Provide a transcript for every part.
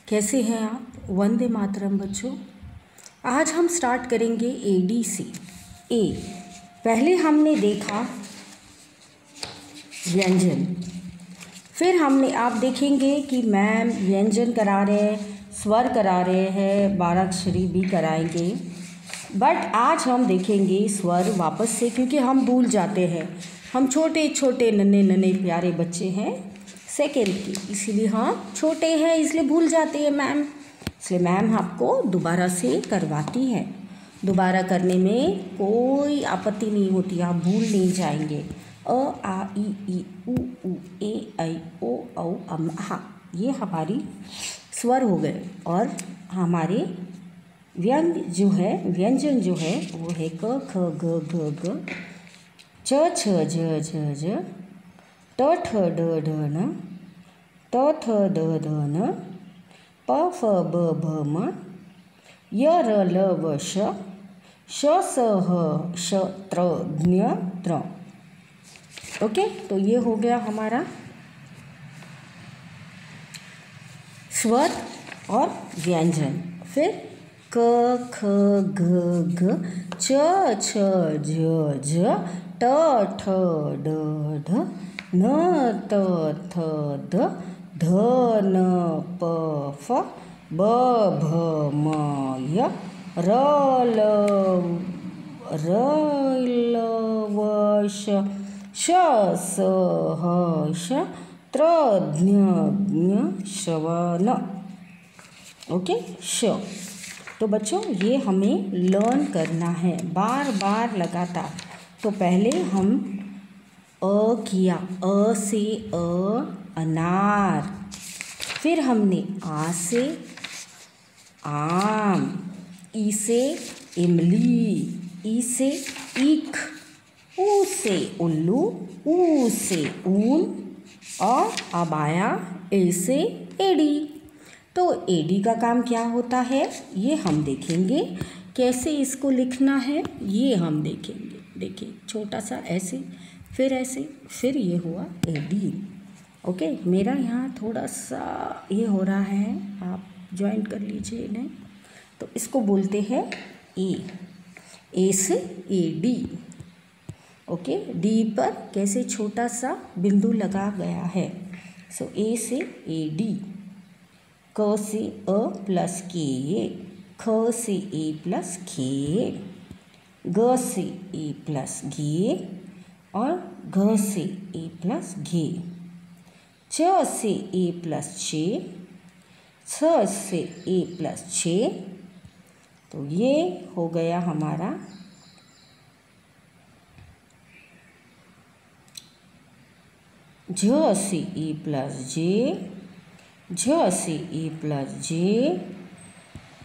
कैसे हैं आप? वंदे मातरम बच्चों। आज हम स्टार्ट करेंगे AD से। ए पहले हमने देखा व्यंजन, फिर आप देखेंगे कि मैम व्यंजन करा रहे हैं, स्वर करा रहे हैं, 12 अक्षरी भी कराएंगे। बट आज हम देखेंगे स्वर वापस से, क्योंकि हम भूल जाते हैं। हम छोटे छोटे नन्हे प्यारे बच्चे हैं सेकेंड की, इसीलिए हम छोटे हैं इसलिए भूल जाते हैं मैम। इसलिए मैम आपको दोबारा से करवाती है। दोबारा करने में कोई आपत्ति नहीं होती, आप भूल नहीं जाएंगे। अ आ इ ई उ ऊ ए ऐ ओ औ अम हा, ये हमारी स्वर हो गए। और हमारे व्यंजन जो है वो है क ख ग घ घ, च छ ज झ झ, ट ठ ड ढ न, त थ द ध न, प फ ब भ म, य र ल व श, श स ह श त्र ज्ञ त्र। ओके, तो ये हो गया हमारा स्वर और व्यंजन। फिर क ख ग घ, च छ झ झ, ट ठ ड ढ, न त थ द, ध न प फ, ब भ म य, र ल व श, श स ह श, त्र ज्ञ श्रवण। ओके, श। तो बच्चों ये हमें लर्न करना है बार बार लगातार। तो पहले हम अ किया, अ से अनार। फिर हमने आ से आम, ई से इमली, ई से ईख, ऊ से उल्लू, ऊ से ऊन, और अब आया ए से एडी। तो एडी का काम क्या होता है ये हम देखेंगे, कैसे इसको लिखना है ये हम देखेंगे। देखिए छोटा सा ऐसे, फिर ऐसे, फिर ये हुआ एडी। ओके, मेरा यहाँ थोड़ा सा ये हो रहा है, आप ज्वाइन कर लीजिए इन्हें। तो इसको बोलते हैं ए से एडी। ओके, डी पर कैसे छोटा सा बिंदु लगा गया है। सो ए से एडी। क से अ प्लस के, ख से ए प्लस खे, ग से ए प्लस घे, और घ से ए प्लस घे, च से ए प्लस छे, छ से ए प्लस छे। तो ये हो गया हमारा झ से ए प्लस जे, झ से ए प्लस जे,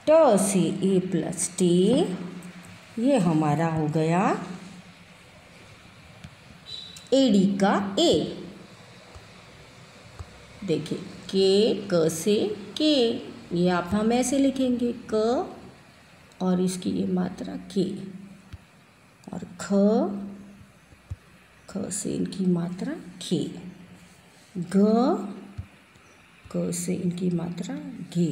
ट से ए प्लस टे। ये हमारा हो गया एडी का ए। देखिए के, क से के, ये आप हम ऐसे लिखेंगे क और इसकी ये मात्रा के, और ख से इनकी मात्रा खे, ग से इनकी मात्रा घे,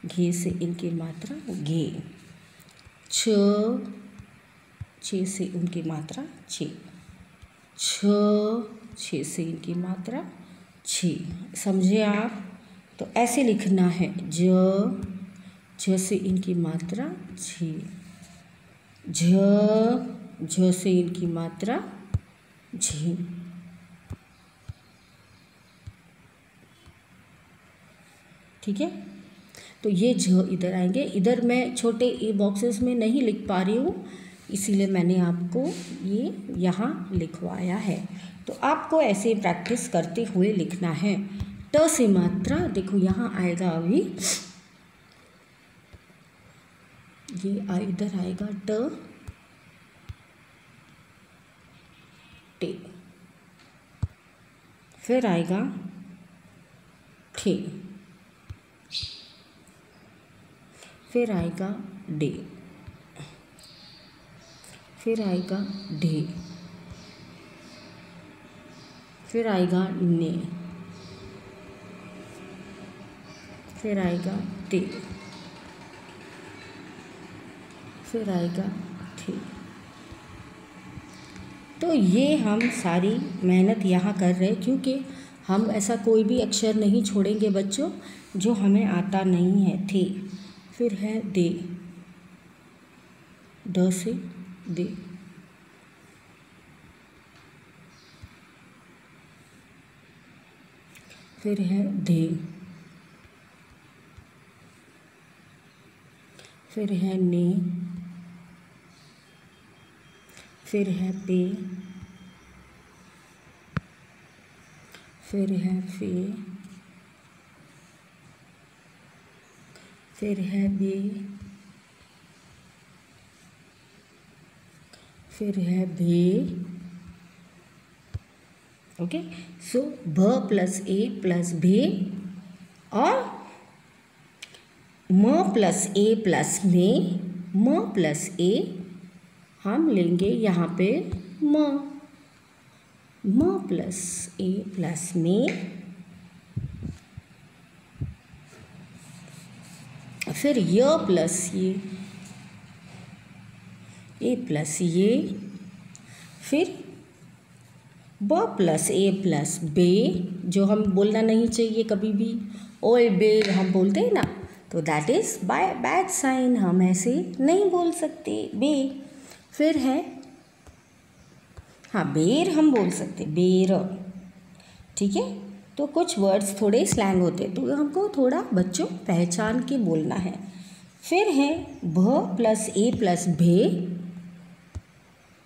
घे से इनकी मात्रा घे, छ से इनकी मात्रा छे, छ से इनकी मात्रा छे। समझे आप? तो ऐसे लिखना है, झ से इनकी मात्रा छे, झ से इनकी मात्रा झे। ठीक है, तो ये झ इधर आएंगे। इधर मैं छोटे ए बॉक्सेस में नहीं लिख पा रही हूँ, इसीलिए मैंने आपको ये यहाँ लिखवाया है। तो आपको ऐसे प्रैक्टिस करते हुए लिखना है। ट से मात्रा देखो यहाँ आएगा, अभी ये इधर आएगा ट टे, फिर आएगा ठे, फिर आएगा डे, फिर आएगा ढे, फिर आएगा ने, फिर आएगा ते, फिर आएगा थे। तो ये हम सारी मेहनत यहाँ कर रहे क्योंकि हम ऐसा कोई भी अक्षर नहीं छोड़ेंगे बच्चों जो हमें आता नहीं है। थे, फिर है दे, द से दे, फिर है दे, फिर है ने, फिर है पे, फिर है फे, फिर है बे, फिर है भे। ओके, सो भ प्लस ए प्लस भे और म प्लस ए प्लस में, म प्लस ए हम लेंगे यहाँ पे म प्लस ए प्लस में, फिर य प्लस ये, ए प्लस ये, फिर ब प्लस ए प्लस बे, जो हम बोलना नहीं चाहिए कभी भी, ओए बे हम बोलते हैं ना, तो that is by bad sign, हम ऐसे नहीं बोल सकते बे। फिर है हाँ बेर हम बोल सकते, बेर, ठीक है। तो कुछ वर्ड्स थोड़े स्लैंग होते हैं तो हमको थोड़ा बच्चों पहचान के बोलना है। फिर है भ प्लस ए प्लस भे,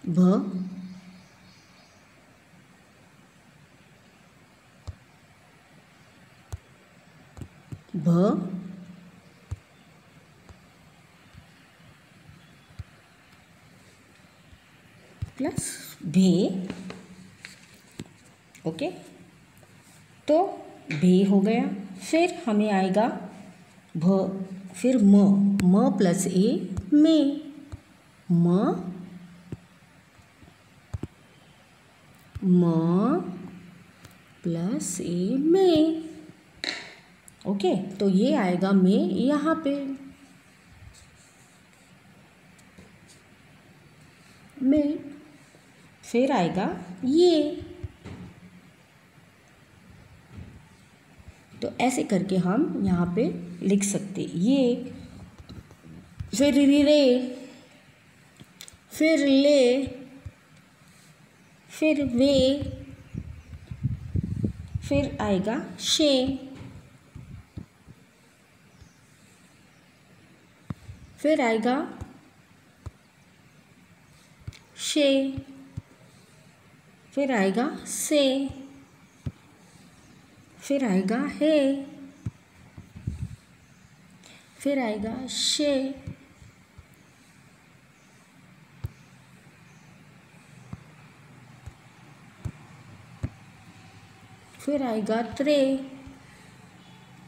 भ, भ, प्लस भे। ओके, तो भे हो गया। फिर हमें आएगा भ, फिर म प्लस ए में, म प्लस ए में। ओके, तो ये आएगा में यहाँ पे, में। फिर आएगा ये, तो ऐसे करके हम यहाँ पे लिख सकते ये। फिर रे, फिर ले, फिर वे, फिर आएगा शे, फिर आएगा शे, फिर आएगा से, फिर आएगा है, फिर आएगा शे, फिर आएगा त्रे,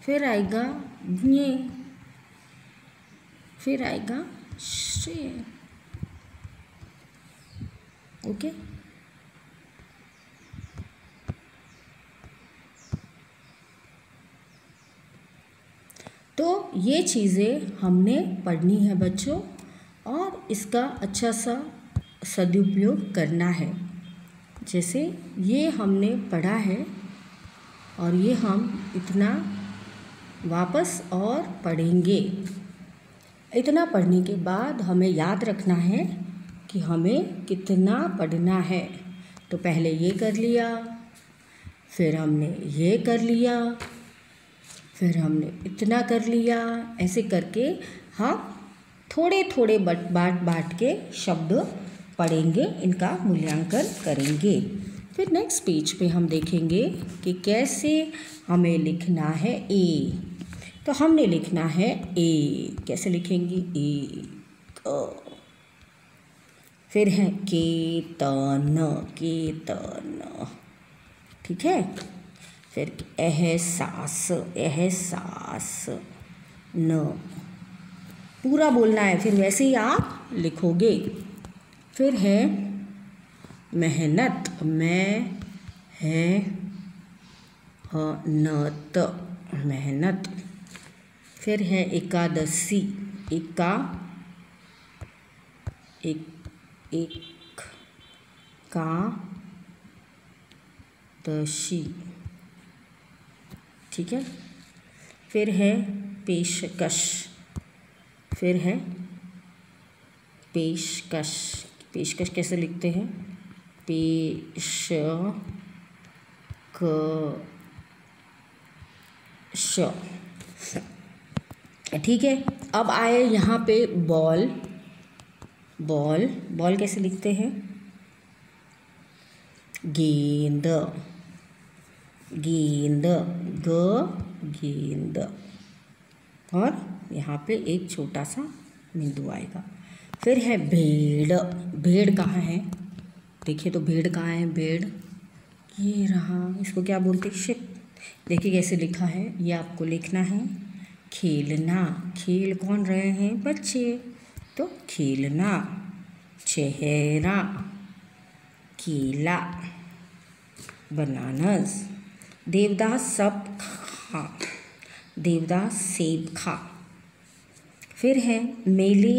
फिर आएगा ज्ञे, फिर आएगा श्रे। ओके, तो ये चीज़ें हमने पढ़नी है बच्चों और इसका अच्छा सा सदुपयोग करना है। जैसे ये हमने पढ़ा है और ये हम इतना वापस और पढ़ेंगे। इतना पढ़ने के बाद हमें याद रखना है कि हमें कितना पढ़ना है। तो पहले ये कर लिया, फिर हमने ये कर लिया, फिर हमने इतना कर लिया। ऐसे करके हम थोड़े थोड़े बाँट के शब्द पढ़ेंगे, इनका मूल्यांकन करेंगे। फिर नेक्स्ट पेज पे हम देखेंगे कि कैसे हमें लिखना है ए। तो हमने लिखना है ए, कैसे लिखेंगे ए, फिर है केतन, केतन, ठीक है। फिर एहसास, एहसास, न पूरा बोलना है, फिर वैसे ही आप लिखोगे। फिर है मेहनत, मैं है ह न त, मेहनत। फिर है एकादशी, एकादशी, ठीक है। फिर है पेशकश, पेशकश कैसे लिखते हैं, ठीक है। अब आए यहाँ पे बॉल कैसे लिखते हैं, गेंद, गेंद, गेंद, और यहाँ पे एक छोटा सा बिंदु आएगा। फिर है भेड़ कहाँ है, देखिए तो भेड़ कहाँ है, भेड़ ये रहा, इसको क्या बोलते हैं, शिप। देखिए कैसे लिखा है, ये आपको लिखना है खेलना, खेल कौन रहे हैं, बच्चे, तो खेलना। चेहरा, केला, बनानास। देवदास सेब खा। फिर है मेले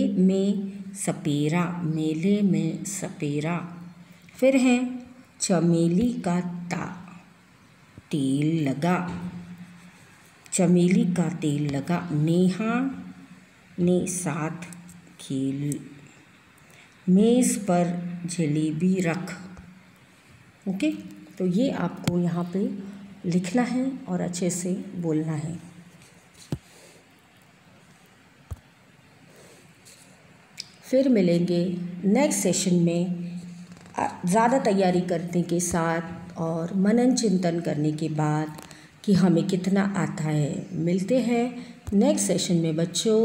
में सपेरा, फिर है चमेली का तेल लगा, नेहा ने साथ खेल, मेज़ पर जलेबी रख। ओके, तो ये आपको यहाँ पे लिखना है और अच्छे से बोलना है। फिर मिलेंगे नेक्स्ट सेशन में ज़्यादा तैयारी करने के साथ और मनन चिंतन करने के बाद कि हमें कितना आता है। मिलते हैं नेक्स्ट सेशन में बच्चों।